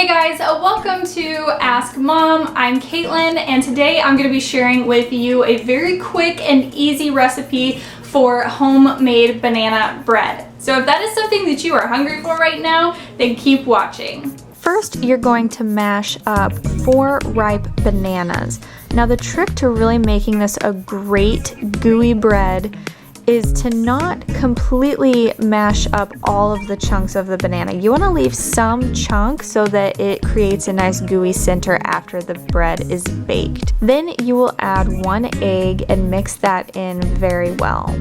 Hey guys, welcome to Ask Mom. I'm Caitlin, and today I'm going to be sharing with you a very quick and easy recipe for homemade banana bread. So if that is something that you are hungry for right now, then keep watching. First, you're going to mash up 4 ripe bananas. Now the trick to really making this a great gooey bread is to not completely mash up all of the chunks of the banana. You want to leave some chunks so that it creates a nice gooey center after the bread is baked. Then you will add 1 egg and mix that in very well.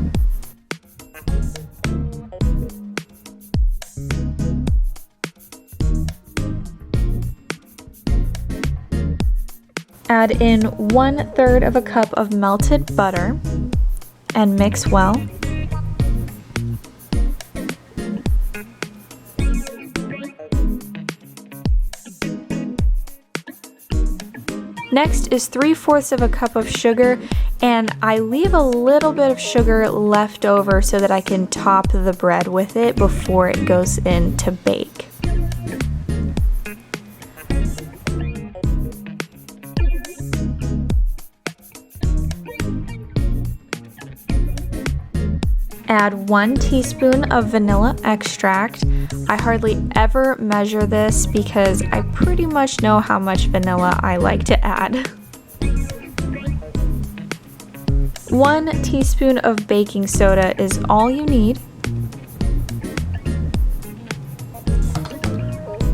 Add in 1/3 of a cup of melted butter and mix well. Next is 3/4 of a cup of sugar, and I leave a little bit of sugar left over so that I can top the bread with it before it goes in to bake. Add 1 teaspoon of vanilla extract. I hardly ever measure this because I pretty much know how much vanilla I like to add. 1 teaspoon of baking soda is all you need.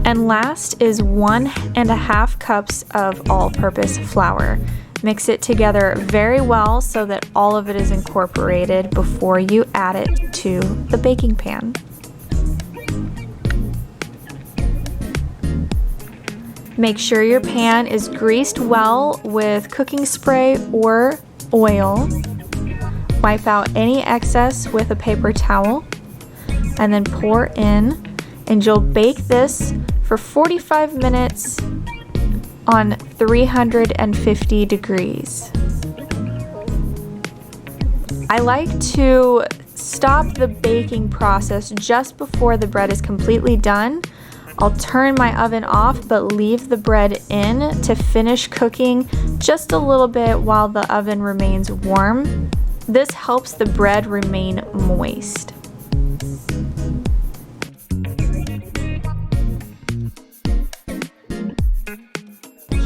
And last is 1.5 cups of all-purpose flour. Mix it together very well so that all of it is incorporated before you add it to the baking pan. Make sure your pan is greased well with cooking spray or oil. Wipe out any excess with a paper towel and then pour in, and you'll bake this for 45 minutes on 350 degrees. I like to stop the baking process just before the bread is completely done. I'll turn my oven off but leave the bread in to finish cooking just a little bit while the oven remains warm. This helps the bread remain moist.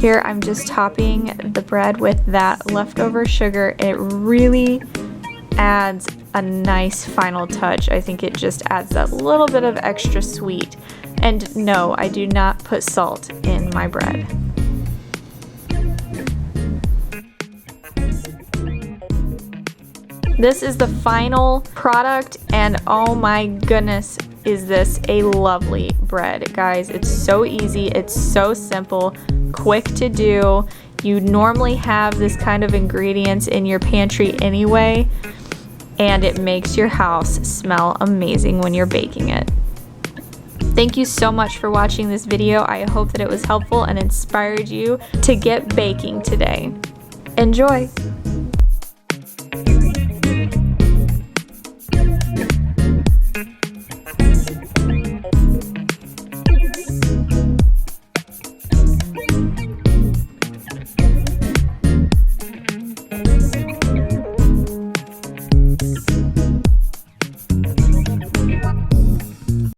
Here I'm just topping the bread with that leftover sugar. It really adds a nice final touch. I think it just adds that little bit of extra sweet. And no, I do not put salt in my bread. This is the final product, and oh my goodness, is this a lovely bread. Guys, it's so easy, it's so simple, quick to do. You normally have this kind of ingredients in your pantry anyway, and it makes your house smell amazing when you're baking it. Thank you so much for watching this video. I hope that it was helpful and inspired you to get baking today. Enjoy!